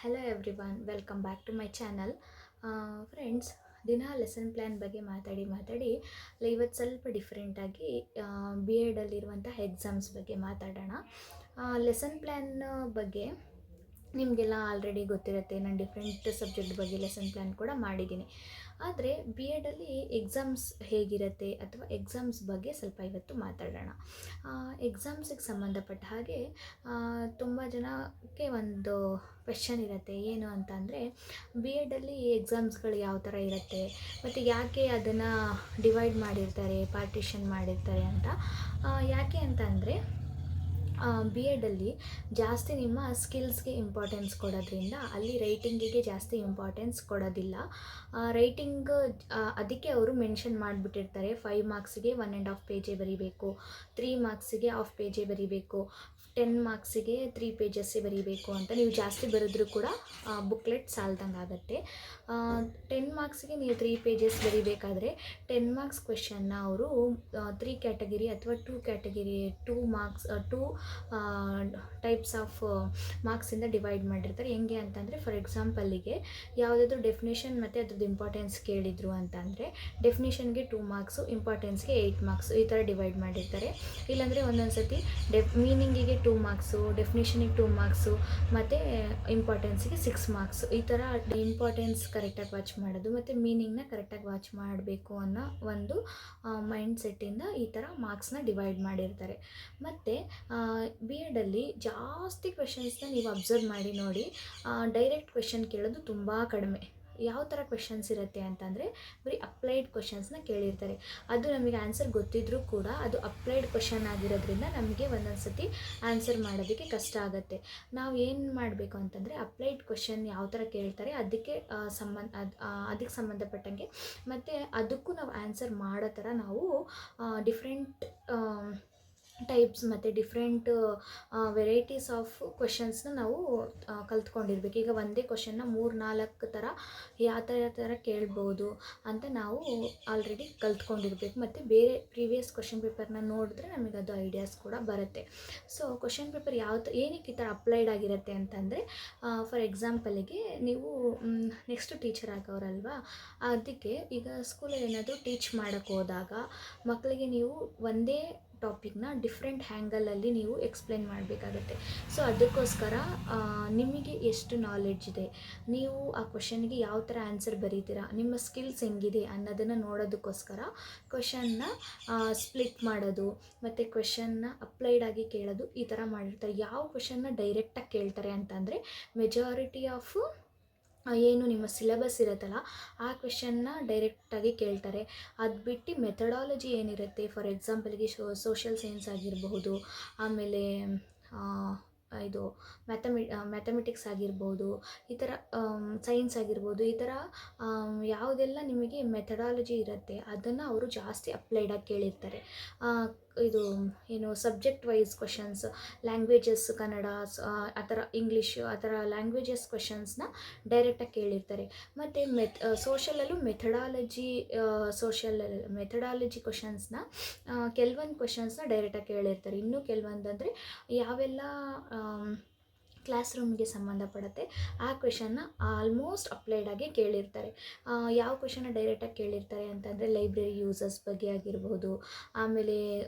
Hello everyone, welcome back to my channel. Friends, ದಿನ lesson plan ಬಗ್ಗೆ ಮಾತಾಡಿ ಇವತ್ತು ಸ್ವಲ್ಪ ಡಿಫ್ರೆಂಟಾಗಿ ಬಿ ಎಡಲ್ಲಿರುವಂಥ ಎಕ್ಸಾಮ್ಸ್ ಬಗ್ಗೆ ಮಾತಾಡೋಣ. ಲೆಸನ್ ಪ್ಲ್ಯಾನ್ ಬಗ್ಗೆ ನಿಮಗೆಲ್ಲ ಆಲ್ರೆಡಿ ಗೊತ್ತಿರುತ್ತೆ. ನಾನು ಡಿಫ್ರೆಂಟ್ ಸಬ್ಜೆಕ್ಟ್ ಬಗ್ಗೆ ಲೆಸನ್ ಪ್ಲ್ಯಾನ್ ಕೂಡ ಮಾಡಿದ್ದೀನಿ. ಆದರೆ ಬಿ ಎಡಲ್ಲಿ ಎಕ್ಸಾಮ್ಸ್ ಹೇಗಿರುತ್ತೆ ಅಥವಾ ಎಕ್ಸಾಮ್ಸ್ ಬಗ್ಗೆ ಸ್ವಲ್ಪ ಇವತ್ತು ಮಾತಾಡೋಣ. ಎಕ್ಸಾಮ್ಸಿಗೆ ಸಂಬಂಧಪಟ್ಟ ಹಾಗೆ ತುಂಬ ಜನಕ್ಕೆ ಒಂದು ಕ್ವೆಶ್ಚನ್ ಇರುತ್ತೆ. ಏನು ಅಂತ ಅಂದರೆ, ಬಿ ಎಡಲ್ಲಿ ಎಕ್ಸಾಮ್ಸ್ಗಳು ಯಾವ ಥರ ಇರುತ್ತೆ ಮತ್ತು ಯಾಕೆ ಅದನ್ನು ಡಿವೈಡ್ ಮಾಡಿರ್ತಾರೆ, ಪಾರ್ಟಿಷನ್ ಮಾಡಿರ್ತಾರೆ ಅಂತ. ಯಾಕೆ ಅಂತ ಅಂದರೆ, ಬಿ ಎಡಲ್ಲಿ ಜಾಸ್ತಿ ನಿಮ್ಮ ಸ್ಕಿಲ್ಸ್ಗೆ ಇಂಪಾರ್ಟೆನ್ಸ್ ಕೊಡೋದ್ರಿಂದ ಅಲ್ಲಿ ರೈಟಿಂಗಿಗೆ ಜಾಸ್ತಿ ಇಂಪಾರ್ಟೆನ್ಸ್ ಕೊಡೋದಿಲ್ಲ. ರೈಟಿಂಗ್ ಅದಕ್ಕೆ ಅವರು ಮೆನ್ಷನ್ ಮಾಡಿಬಿಟ್ಟಿರ್ತಾರೆ. 5 ಮಾರ್ಕ್ಸಿಗೆ 1.5 ಪೇಜೇ ಬರೀಬೇಕು, 3 ಮಾರ್ಕ್ಸಿಗೆ ಹಾಫ್ ಪೇಜೇ ಬರೀಬೇಕು, 10 ಮಾರ್ಕ್ಸಿಗೆ 3 ಪೇಜಸ್ಸೇ ಬರೀಬೇಕು ಅಂತ. ನೀವು ಜಾಸ್ತಿ ಬರೆದ್ರೂ ಕೂಡ ಬುಕ್ಲೆಟ್ ಸಾಲ್ದಂಗೆ ಆಗುತ್ತೆ. 10 ಮಾರ್ಕ್ಸಿಗೆ ನೀವು 3 ಪೇಜಸ್ ಬರೀಬೇಕಾದ್ರೆ 10 ಮಾರ್ಕ್ಸ್ ಕ್ವೆಶನ್ನ ಅವರು 3 ಕ್ಯಾಟಗಿರಿ ಅಥವಾ 2 ಕ್ಯಾಟಗಿರಿ 2 ಮಾರ್ಕ್ಸ್ 2 ಟೈಪ್ಸ್ ಆಫ್ ಮಾರ್ಕ್ಸಿಂದ ಡಿವೈಡ್ ಮಾಡಿರ್ತಾರೆ. ಹೆಂಗೆ ಅಂತಂದರೆ, ಫಾರ್ ಎಕ್ಸಾಂಪಲ್ಲಿಗೆ ಯಾವುದಾದ್ರೂ ಡೆಫಿನೇಷನ್ ಮತ್ತು ಅದ್ರದ್ದು ಇಂಪಾರ್ಟೆನ್ಸ್ ಕೇಳಿದರು ಅಂತಂದರೆ ಡೆಫಿನೇಷನ್ಗೆ 2 ಮಾರ್ಕ್ಸು, ಇಂಪಾರ್ಟೆನ್ಸ್ಗೆ 8 ಮಾರ್ಕ್ಸು, ಈ ಥರ ಡಿವೈಡ್ ಮಾಡಿರ್ತಾರೆ. ಇಲ್ಲಾಂದರೆ ಒಂದೊಂದು ಸತಿ ಮೀನಿಂಗಿಗೆ 2 ಮಾರ್ಕ್ಸು, ಡೆಫಿನೇಷನಿಗೆ 2 ಮಾರ್ಕ್ಸು ಮತ್ತು ಇಂಪಾರ್ಟೆನ್ಸಿಗೆ 6 ಮಾರ್ಕ್ಸು. ಈ ಥರ ಇಂಪಾರ್ಟೆನ್ಸ್ ಕರೆಕ್ಟಾಗಿ ವಾಚ್ ಮಾಡೋದು ಮತ್ತು ಮೀನಿಂಗ್ನ ಕರೆಕ್ಟಾಗಿ ವಾಚ್ ಮಾಡಬೇಕು ಅನ್ನೋ ಒಂದು ಮೈಂಡ್ ಸೆಟ್ಟಿಂದ ಈ ಥರ ಮಾರ್ಕ್ಸ್ನ ಡಿವೈಡ್ ಮಾಡಿರ್ತಾರೆ. ಮತ್ತು ಬಿ ಎಡಲ್ಲಿ ಜಾಸ್ತಿ ಕ್ವೆಶನ್ಸ್ನ ನೀವು ಅಬ್ಸರ್ವ್ ಮಾಡಿ ನೋಡಿ, ಡೈರೆಕ್ಟ್ ಕ್ವೆಶನ್ ಕೇಳೋದು ತುಂಬ ಕಡಿಮೆ. ಯಾವ ಥರ ಕ್ವೆಶನ್ಸ್ ಇರುತ್ತೆ ಅಂತಂದರೆ, ಬರೀ ಅಪ್ಲೈಡ್ ಕ್ವೆಶನ್ಸ್ನ ಕೇಳಿರ್ತಾರೆ. ಅದು ನಮಗೆ ಆನ್ಸರ್ ಗೊತ್ತಿದ್ರೂ ಕೂಡ ಅದು ಅಪ್ಲೈಡ್ ಕ್ವೆಶನ್ ಆಗಿರೋದ್ರಿಂದ ನಮಗೆ ಒಂದೊಂದು ಸತಿ ಆನ್ಸರ್ ಮಾಡೋದಕ್ಕೆ ಕಷ್ಟ ಆಗುತ್ತೆ. ನಾವು ಏನು ಮಾಡಬೇಕು ಅಂತಂದರೆ, ಅಪ್ಲೈಡ್ ಕ್ವೆಶನ್ ಯಾವ ಥರ ಕೇಳ್ತಾರೆ ಅದಕ್ಕೆ ಅದಕ್ಕೆ ಸಂಬಂಧಪಟ್ಟಂಗೆ ಮತ್ತು ಅದಕ್ಕೂ ನಾವು ಆನ್ಸರ್ ಮಾಡೋ ಥರ ನಾವು ಡಿಫ್ರೆಂಟ್ ಟೈಪ್ಸ್ ಮತ್ತು ಡಿಫ್ರೆಂಟ್ ವೆರೈಟೀಸ್ ಆಫ್ ಕ್ವೆಶನ್ಸ್ನ ನಾವು ಕಲ್ತ್ಕೊಂಡಿರ್ಬೇಕು. ಈಗ ಒಂದೇ ಕ್ವೆಶನ್ನ 3-4 ಥರ ಯಾವ ಥರ ಕೇಳ್ಬೋದು ಅಂತ ನಾವು ಆಲ್ರೆಡಿ ಕಲ್ತ್ಕೊಂಡಿರ್ಬೇಕು. ಮತ್ತು ಬೇರೆ ಪ್ರೀವಿಯಸ್ ಕ್ವೆಶನ್ ಪೇಪರ್ನ ನೋಡಿದ್ರೆ ನಮಗೆ ಅದು ಐಡಿಯಾಸ್ ಕೂಡ ಬರುತ್ತೆ. ಸೊ ಕ್ವೆಶನ್ ಪೇಪರ್ ಏನಕ್ಕೆ ಈ ಥರ ಅಪ್ಲೈಡ್ ಆಗಿರುತ್ತೆ ಅಂತಂದರೆ, ಫಾರ್ ಎಕ್ಸಾಂಪಲಿಗೆ ನೀವು ನೆಕ್ಸ್ಟ್ ಟೀಚರ್ ಆಗೋರಲ್ವಾ, ಅದಕ್ಕೆ ಈಗ ಸ್ಕೂಲಲ್ಲಿ ಏನಾದರೂ ಟೀಚ್ ಮಾಡೋಕ್ಕೆ ಹೋದಾಗ ಮಕ್ಕಳಿಗೆ ನೀವು ಒಂದೇ ಟಾಪಿಕ್ನ ಡಿಫ್ರೆಂಟ್ ಹ್ಯಾಂಗಲಲ್ಲಿ ನೀವು ಎಕ್ಸ್ಪ್ಲೇನ್ ಮಾಡಬೇಕಾಗತ್ತೆ. ಸೊ ಅದಕ್ಕೋಸ್ಕರ ನಿಮಗೆ ಎಷ್ಟು ನಾಲೆಡ್ಜ್ ಇದೆ, ನೀವು ಆ ಕ್ವೆಶನ್ಗೆ ಯಾವ ಥರ ಆನ್ಸರ್ ಬರೀತೀರಾ, ನಿಮ್ಮ ಸ್ಕಿಲ್ಸ್ ಹೆಂಗಿದೆ ಅನ್ನೋದನ್ನು ನೋಡೋದಕ್ಕೋಸ್ಕರ ಕ್ವೆಶನ್ನ ಸ್ಪ್ಲಿಟ್ ಮಾಡೋದು ಮತ್ತು ಕ್ವೆಶನ್ನ ಅಪ್ಲೈಡಾಗಿ ಕೇಳೋದು ಈ ಥರ ಮಾಡಿರ್ತಾರೆ. ಯಾವ ಕ್ವೆಶನ್ನ ಡೈರೆಕ್ಟಾಗಿ ಕೇಳ್ತಾರೆ ಅಂತಂದರೆ, ಮೆಜಾರಿಟಿ ಆಫ್ ಏನು ನಿಮ್ಮ ಸಿಲೆಬಸ್ ಇರುತ್ತಲ್ಲ ಆ ಕ್ವೆಶನ್ನ ಡೈರೆಕ್ಟಾಗಿ ಕೇಳ್ತಾರೆ. ಅದು ಬಿಟ್ಟು ಮೆಥಡಾಲಜಿ ಏನಿರುತ್ತೆ, ಫಾರ್ ಎಕ್ಸಾಂಪಲ್ಗೆ ಸೋಷಿಯಲ್ ಸೈನ್ಸ್ ಆಗಿರಬಹುದು, ಆಮೇಲೆ ಇದು ಮ್ಯಾಥಮೆಟಿಕ್ಸ್ ಆಗಿರ್ಬೋದು, ಈ ಥರ ಸೈನ್ಸ್ ಆಗಿರ್ಬೋದು, ಈ ಥರ ಯಾವುದೆಲ್ಲ ನಿಮಗೆ ಮೆಥಡಾಲಜಿ ಇರುತ್ತೆ ಅದನ್ನು ಅವರು ಜಾಸ್ತಿ ಅಪ್ಲೈಡಾಗಿ ಕೇಳಿರ್ತಾರೆ. ಇದು ಏನು subject wise questions, languages, Kannada ಆ ಥರ ಇಂಗ್ಲೀಷು, ಆ ಥರ ಲ್ಯಾಂಗ್ವೇಜಸ್ ಕ್ವೆಶನ್ಸ್ನ ಡೈರೆಕ್ಟಾಗಿ ಕೇಳಿರ್ತಾರೆ. ಮತ್ತು ಸೋಷಲಲ್ಲೂ ಮೆಥಡಾಲಜಿ ಕ್ವೆಶನ್ಸ್ನ ಕೆಲವೊಂದು ಕ್ವೆಶನ್ಸ್ನ ಡೈರೆಕ್ಟಾಗಿ ಕೇಳಿರ್ತಾರೆ. ಇನ್ನೂ ಕೆಲವೊಂದು ಅಂದರೆ ಯಾವೆಲ್ಲ ಕ್ಲಾಸ್ ರೂಮ್ಗೆ ಸಂಬಂಧಪಡುತ್ತೆ ಆ ಕ್ವೆಶನ್ನ ಆಲ್ಮೋಸ್ಟ್ ಅಪ್ಲೈಡಾಗಿ ಕೇಳಿರ್ತಾರೆ. ಯಾವ ಕ್ವೆಶನ್ನ ಡೈರೆಕ್ಟಾಗಿ ಕೇಳಿರ್ತಾರೆ ಅಂತಂದರೆ, ಲೈಬ್ರರಿ ಯೂಸಸ್ ಬಗ್ಗೆ ಆಗಿರ್ಬೋದು, ಆಮೇಲೆ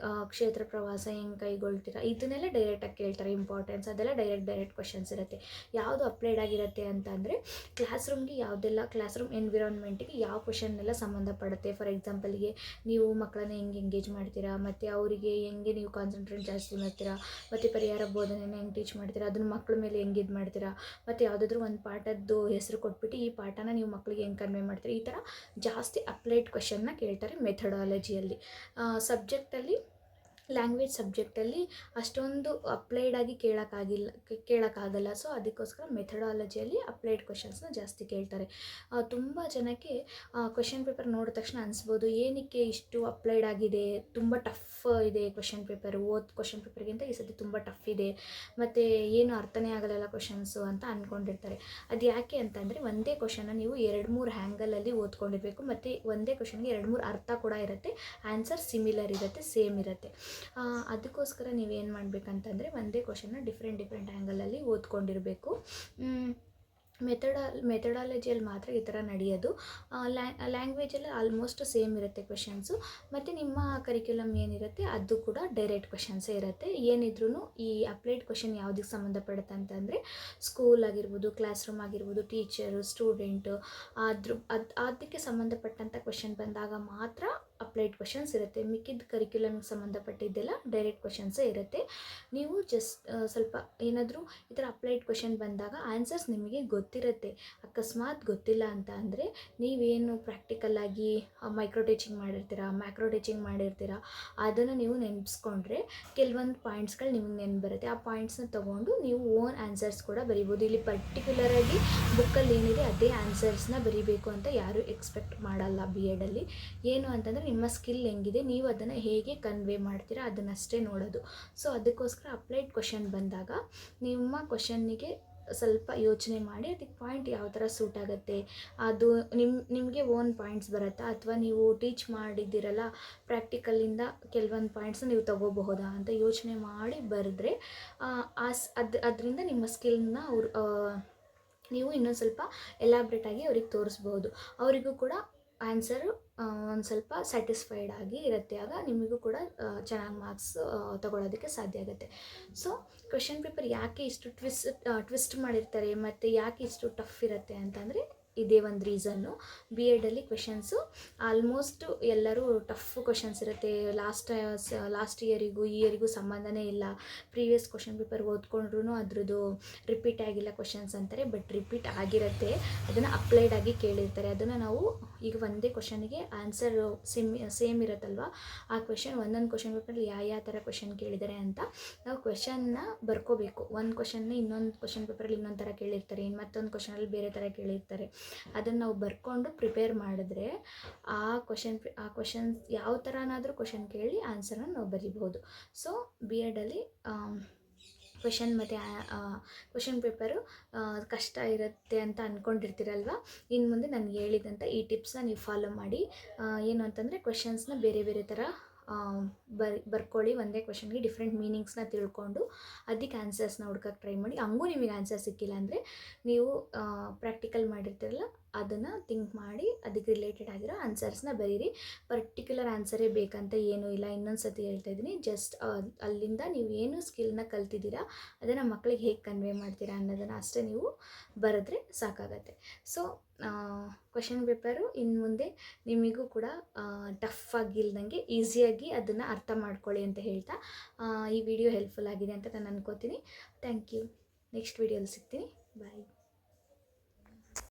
ಕ್ಷೇತ್ರ ಪ್ರವಾಸ ಹೆಂಗೆ ಕೈಗೊಳ್ತೀರಾ, ಇದನ್ನೆಲ್ಲ ಡೈರೆಕ್ಟಾಗಿ ಕೇಳ್ತಾರೆ. ಇಂಪಾರ್ಟೆನ್ಸ್ ಅದೆಲ್ಲ ಡೈರೆಕ್ಟ್ ಕ್ವೆಶನ್ಸ್ ಇರುತ್ತೆ. ಯಾವುದು ಅಪ್ಲೈಡ್ ಆಗಿರುತ್ತೆ ಅಂತಂದರೆ, ಕ್ಲಾಸ್ ರೂಮ್ಗೆ ಯಾವುದೆಲ್ಲ ಕ್ಲಾಸ್ ರೂಮ್ ಎನ್ವಿರಾನ್ಮೆಂಟಿಗೆ ಯಾವ ಕ್ವೆಶನ್ನೆಲ್ಲ ಸಂಬಂಧಪಡುತ್ತೆ. ಫಾರ್ ಎಕ್ಸಾಂಪಲ್ಗೆ ನೀವು ಮಕ್ಕಳನ್ನ ಹೆಂಗೆ ಎಂಗೇಜ್ ಮಾಡ್ತೀರಾ, ಮತ್ತು ಅವರಿಗೆ ಹೆಂಗೆ ನೀವು ಕಾನ್ಸಂಟ್ರೇಟ್ ಜಾಸ್ತಿ ಮಾಡ್ತೀರಾ, ಮತ್ತು ಪರಿಹಾರ ಬೋಧನೆನ ಹೆಂಗೆ ಟೀಚ್ ಮಾಡ್ತೀರಾ, ಅದನ್ನು ಮಕ್ಕಳ ಮೇಲೆ ಹೆಂಗೆ ಇದು ಮಾಡ್ತೀರಾ, ಮತ್ತು ಯಾವುದಾದ್ರೂ ಒಂದು ಪಾಠದ್ದು ಹೆಸರು ಕೊಟ್ಬಿಟ್ಟು ಈ ಪಾಠನ ನೀವು ಮಕ್ಕಳಿಗೆ ಹೆಂಗೆ ಕನ್ವೆ ಮಾಡ್ತೀರಾ, ಈ ಥರ ಜಾಸ್ತಿ ಅಪ್ಲೈಡ್ ಕ್ವೆಶನ್ನ ಕೇಳ್ತಾರೆ ಮೆಥಡಾಲಜಿಯಲ್ಲಿ. ಸಬ್ಜೆಕ್ಟಲ್ಲಿ ಲ್ಯಾಂಗ್ವೇಜ್ ಸಬ್ಜೆಕ್ಟಲ್ಲಿ ಅಷ್ಟೊಂದು ಅಪ್ಲೈಡಾಗಿ ಕೇಳೋಕ್ಕಾಗಲ್ಲ. ಸೊ ಅದಕ್ಕೋಸ್ಕರ ಮೆಥಡಾಲಜಿಯಲ್ಲಿ ಅಪ್ಲೈಡ್ ಕ್ವೆಶನ್ಸ್ನ ಜಾಸ್ತಿ ಕೇಳ್ತಾರೆ. ತುಂಬ ಜನಕ್ಕೆ ಕ್ವೆಶನ್ ಪೇಪರ್ ನೋಡಿದ ತಕ್ಷಣ ಅನಿಸ್ಬೋದು, ಏನಕ್ಕೆ ಇಷ್ಟು ಅಪ್ಲೈಡ್ ಆಗಿದೆ, ತುಂಬ ಟಫ್ ಇದೆ ಕ್ವೆಶನ್ ಪೇಪರ್, ಕ್ವೆಶನ್ ಪೇಪರ್ಗಿಂತ ಈ ಸತಿ ತುಂಬ ಟಫ್ ಇದೆ, ಮತ್ತು ಏನು ಅರ್ಥನೇ ಆಗಲ್ಲ ಕ್ವೆಶನ್ಸು ಅಂತ ಅಂದ್ಕೊಂಡಿರ್ತಾರೆ. ಅದು ಯಾಕೆ ಅಂತಂದರೆ, ಒಂದೇ ಕ್ವೆಶನ್ನ ನೀವು 2-3 ಹ್ಯಾಂಗಲಲ್ಲಿ ಓದ್ಕೊಂಡಿರಬೇಕು, ಮತ್ತು ಒಂದೇ ಕ್ವೆಶನ್ಗೆ 2-3 ಅರ್ಥ ಕೂಡ ಇರುತ್ತೆ, ಆನ್ಸರ್ ಸಿಮಿಲರ್ ಇರುತ್ತೆ, ಸೇಮ್ ಇರುತ್ತೆ. ಅದಕ್ಕೋಸ್ಕರ ನೀವೇನು ಮಾಡಬೇಕಂತಂದರೆ, ಒಂದೇ ಕ್ವೆಶನ್ನ ಡಿಫ್ರೆಂಟ್ ಆ್ಯಂಗಲಲ್ಲಿ ಓದ್ಕೊಂಡಿರಬೇಕು. ಮೆಥಡಾಲಜಿಯಲ್ಲಿ ಮಾತ್ರ ಈ ಥರ ನಡೆಯೋದು. ಲ್ಯಾಂಗ್ವೇಜಲ್ಲಿ ಆಲ್ಮೋಸ್ಟ್ ಸೇಮ್ ಇರುತ್ತೆ ಕ್ವೆಶನ್ಸು. ಮತ್ತು ನಿಮ್ಮ ಕರಿಕ್ಯುಲಮ್ ಏನಿರುತ್ತೆ ಅದು ಕೂಡ ಡೈರೆಕ್ಟ್ ಕ್ವೆಶನ್ಸೇ ಇರುತ್ತೆ. ಏನಿದ್ರೂ ಈ ಅಪ್ಲೈಡ್ ಕ್ವೆಶನ್ ಯಾವುದಕ್ಕೆ ಸಂಬಂಧಪಡುತ್ತೆ ಅಂತಂದರೆ ಸ್ಕೂಲ್ ಆಗಿರ್ಬೋದು, ಕ್ಲಾಸ್ ರೂಮ್ ಆಗಿರ್ಬೋದು, ಟೀಚರು, ಸ್ಟೂಡೆಂಟು, ಅದಕ್ಕೆ ಸಂಬಂಧಪಟ್ಟಂಥ ಕ್ವೆಶನ್ ಬಂದಾಗ ಮಾತ್ರ ಅಪ್ಲೈಡ್ ಕ್ವೆಶನ್ಸ್ ಇರುತ್ತೆ. ಮಿಕ್ಕಿದ ಕರಿಕ್ಯುಲಮ್ಗೆ ಸಂಬಂಧಪಟ್ಟಿದ್ದೆಲ್ಲ ಡೈರೆಕ್ಟ್ ಕ್ವೆಶನ್ಸೇ ಇರುತ್ತೆ. ನೀವು ಜಸ್ಟ್ ಸ್ವಲ್ಪ ಏನಾದರೂ ಈ ಥರ ಅಪ್ಲೈಡ್ ಕ್ವೆಶನ್ ಬಂದಾಗ ಆನ್ಸರ್ಸ್ ನಿಮಗೆ ಗೊತ್ತಿರುತ್ತೆ. ಅಕಸ್ಮಾತ್ ಗೊತ್ತಿಲ್ಲ ಅಂತ ಅಂದರೆ ನೀವೇನು ಪ್ರಾಕ್ಟಿಕಲ್ಲಾಗಿ ಮೈಕ್ರೋ ಟೀಚಿಂಗ್ ಮಾಡಿರ್ತೀರ, ಮ್ಯಾಕ್ರೋ ಟೀಚಿಂಗ್ ಮಾಡಿರ್ತೀರ, ಅದನ್ನು ನೀವು ನೆನಪಿಸ್ಕೊಂಡ್ರೆ ಕೆಲವೊಂದು ಪಾಯಿಂಟ್ಸ್ಗಳು ನಿಮಗೆ ನೆನಪು ಬರುತ್ತೆ. ಆ ಪಾಯಿಂಟ್ಸ್ನ ತೊಗೊಂಡು ನೀವು ಓನ್ ಆನ್ಸರ್ಸ್ ಕೂಡ ಬರಿಬೋದು. ಇಲ್ಲಿ ಪರ್ಟಿಕ್ಯುಲರಾಗಿ ಬುಕ್ಕಲ್ಲಿ ಏನಿದೆ ಅದೇ ಆನ್ಸರ್ಸ್ನ ಬರಿಬೇಕು ಅಂತ ಯಾರೂ ಎಕ್ಸ್ಪೆಕ್ಟ್ ಮಾಡಲ್ಲ. ಬಿ ಎಡಲ್ಲಿ ಏನು ಅಂತಂದರೆ ನಿಮ್ಮ ಸ್ಕಿಲ್ ಹೆಂಗಿದೆ, ನೀವು ಅದನ್ನು ಹೇಗೆ ಕನ್ವೆ ಮಾಡ್ತೀರಾ ಅದನ್ನಷ್ಟೇ ನೋಡೋದು. ಸೊ ಅದಕ್ಕೋಸ್ಕರ ಅಪ್ಲೈಡ್ ಕ್ವೆಶನ್ ಬಂದಾಗ ನಿಮ್ಮ ಕ್ವೆಶನ್ನಿಗೆ ಸ್ವಲ್ಪ ಯೋಚನೆ ಮಾಡಿ ಅದಕ್ಕೆ ಪಾಯಿಂಟ್ ಯಾವ ಥರ ಸೂಟ್ ಆಗುತ್ತೆ, ಅದು ನಿಮಗೆ ಓನ್ ಪಾಯಿಂಟ್ಸ್ ಬರುತ್ತಾ, ಅಥವಾ ನೀವು ಟೀಚ್ ಮಾಡಿದ್ದೀರಲ್ಲ ಪ್ರಾಕ್ಟಿಕಲಿಂದ ಕೆಲವೊಂದು ಪಾಯಿಂಟ್ಸ್ನ ನೀವು ತೊಗೋಬಹುದಾ ಅಂತ ಯೋಚನೆ ಮಾಡಿ ಬರೆದ್ರೆ ಅದರಿಂದ ನಿಮ್ಮ ಸ್ಕಿಲ್ನ ನೀವು ಇನ್ನೊಂದು ಸ್ವಲ್ಪ ಎಲಾಬ್ರೇಟಾಗಿ ಅವ್ರಿಗೆ ತೋರಿಸ್ಬೋದು. ಅವರಿಗೂ ಕೂಡ ಆನ್ಸರು ಒಂದು ಸ್ವಲ್ಪ ಸ್ಯಾಟಿಸ್ಫೈಡ್ ಆಗಿ ಇರುತ್ತೆ. ಆಗ ನಿಮಗೂ ಕೂಡ ಚೆನ್ನಾಗಿ ಮಾರ್ಕ್ಸ್ ತೊಗೊಳೋದಕ್ಕೆ ಸಾಧ್ಯ ಆಗುತ್ತೆ. ಸೊ ಕ್ವೆಶನ್ ಪೇಪರ್ ಯಾಕೆ ಇಷ್ಟು ಟ್ವಿಸ್ಟ್ ಮಾಡಿರ್ತಾರೆ ಮತ್ತು ಯಾಕೆ ಇಷ್ಟು ಟಫ್ ಇರುತ್ತೆ ಅಂತಂದರೆ ಇದೇ ಒಂದು ರೀಸನ್ನು. ಬಿ ಎಡಲ್ಲಿ ಕ್ವೆಶನ್ಸು ಆಲ್ಮೋಸ್ಟ್ ಎಲ್ಲರೂ ಟಫ್ ಕ್ವೆಶನ್ಸ್ ಇರುತ್ತೆ. ಲಾಸ್ಟ್ ಇಯರಿಗೂ ಈ ಇಯರಿಗೂ ಸಂಬಂಧನೇ ಇಲ್ಲ. ಪ್ರೀವಿಯಸ್ ಕ್ವೆಶನ್ ಪೇಪರ್ ಓದ್ಕೊಂಡ್ರೂ ಅದ್ರದ್ದು ರಿಪೀಟ್ ಆಗಿಲ್ಲ ಕ್ವೆಶನ್ಸ್ ಅಂತಾರೆ, ಬಟ್ ರಿಪೀಟ್ ಆಗಿರುತ್ತೆ. ಅದನ್ನು ಅಪ್ಲೈಡ್ ಆಗಿ ಕೇಳಿರ್ತಾರೆ. ಅದನ್ನು ನಾವು ಈಗ ಒಂದೇ ಕ್ವೆಶನ್ಗೆ ಆನ್ಸರ್ ಸೇಮ್ ಇರುತ್ತಲ್ವ, ಆ ಕ್ವೆಶನ್ ಒಂದೊಂದು ಕ್ವೆಶನ್ ಪೇಪರಲ್ಲಿ ಯಾವ ಥರ ಕ್ವೆಶನ್ ಕೇಳಿದ್ದಾರೆ ಅಂತ ನಾವು ಕ್ವೆಶನ್ನ ಬರ್ಕೋಬೇಕು. ಒಂದು ಕ್ವೆಶನ್ನ ಇನ್ನೊಂದು ಕ್ವೆಶನ್ ಪೇಪರಲ್ಲಿ ಇನ್ನೊಂದು ಥರ ಕೇಳಿರ್ತಾರೆ, ಇನ್ನು ಮತ್ತೊಂದು ಕ್ವೆಶನಲ್ಲಿ ಬೇರೆ ಥರ ಕೇಳಿರ್ತಾರೆ. ಅದನ್ನು ನಾವು ಬರ್ಕೊಂಡು ಪ್ರಿಪೇರ್ ಮಾಡಿದ್ರೆ ಆ ಕ್ವೆಶನ್ಸ್ ಯಾವ ಥರನಾದರೂ ಕ್ವೆಶನ್ ಕೇಳಿ ಆನ್ಸರನ್ನು ನಾವು ಬರಿಬೋದು. ಸೊ ಬಿ ಎಡಲ್ಲಿ ಕ್ವೆಶನ್ ಮತ್ತು ಕ್ವೆಶನ್ ಪೇಪರು ಕಷ್ಟ ಇರುತ್ತೆ ಅಂತ ಅಂದ್ಕೊಂಡಿರ್ತೀರಲ್ವ. ಇನ್ನು ಮುಂದೆ ನಾನು ಹೇಳಿದಂಥ ಈ ಟಿಪ್ಸ್ನ ನೀವು ಫಾಲೋ ಮಾಡಿ. ಏನು ಅಂತಂದರೆ ಕ್ವೆಶನ್ಸ್ನ ಬೇರೆ ಬೇರೆ ಥರ ಬರ್ಕೊಳ್ಳಿ. ಒಂದೇ ಕ್ವೆಶನ್ಗೆ ಡಿಫ್ರೆಂಟ್ ಮೀನಿಂಗ್ಸ್ನ ತಿಳ್ಕೊಂಡು ಅದಕ್ಕೆ ಆನ್ಸರ್ಸ್ನ ಹುಡ್ಕೋಕ್ಕೆ ಟ್ರೈ ಮಾಡಿ. ಹಂಗೂ ನಿಮಗೆ ಆನ್ಸರ್ ಸಿಕ್ಕಿಲ್ಲ ಅಂದರೆ ನೀವು ಪ್ರಾಕ್ಟಿಕಲ್ ಮಾಡಿರ್ತೀರಲ್ಲ ಅದನ್ನು ಥಿಂಕ್ ಮಾಡಿ ಅದಕ್ಕೆ ರಿಲೇಟೆಡ್ ಆಗಿರೋ ಆನ್ಸರ್ಸ್ನ ಬರೀರಿ. ಪರ್ಟಿಕ್ಯುಲರ್ ಆನ್ಸರೇ ಬೇಕಂತ ಏನೂ ಇಲ್ಲ. ಇನ್ನೊಂದು ಸತಿ ಹೇಳ್ತಾ ಇದ್ದೀನಿ, ಜಸ್ಟ್ ಅಲ್ಲಿಂದ ನೀವು ಏನು ಸ್ಕಿಲ್ನ ಕಲ್ತಿದ್ದೀರಾ ಅದನ್ನು ಮಕ್ಕಳಿಗೆ ಹೇಗೆ ಕನ್ವೆ ಮಾಡ್ತೀರಾ ಅನ್ನೋದನ್ನು ಅಷ್ಟೇ ನೀವು ಬರೆದ್ರೆ ಸಾಕಾಗತ್ತೆ. ಸೊ ಕ್ವೆಶನ್ ಪೇಪರು ಇನ್ನು ಮುಂದೆ ನಿಮಗೂ ಕೂಡ ಟಫ್ ಆಗಿಲ್ದಂಗೆ ಈಸಿಯಾಗಿ ಅದನ್ನು ಅರ್ಥ ಮಾಡ್ಕೊಳ್ಳಿ ಅಂತ ಹೇಳ್ತಾ ಈ ವಿಡಿಯೋ ಹೆಲ್ಪ್ಫುಲ್ ಆಗಿದೆ ಅಂತ ನಾನು ಅನ್ಕೋತೀನಿ. Thank you. ನೆಕ್ಸ್ಟ್ ವಿಡಿಯೋಲಿ ಸಿಗ್ತೀನಿ. ಬಾಯ್.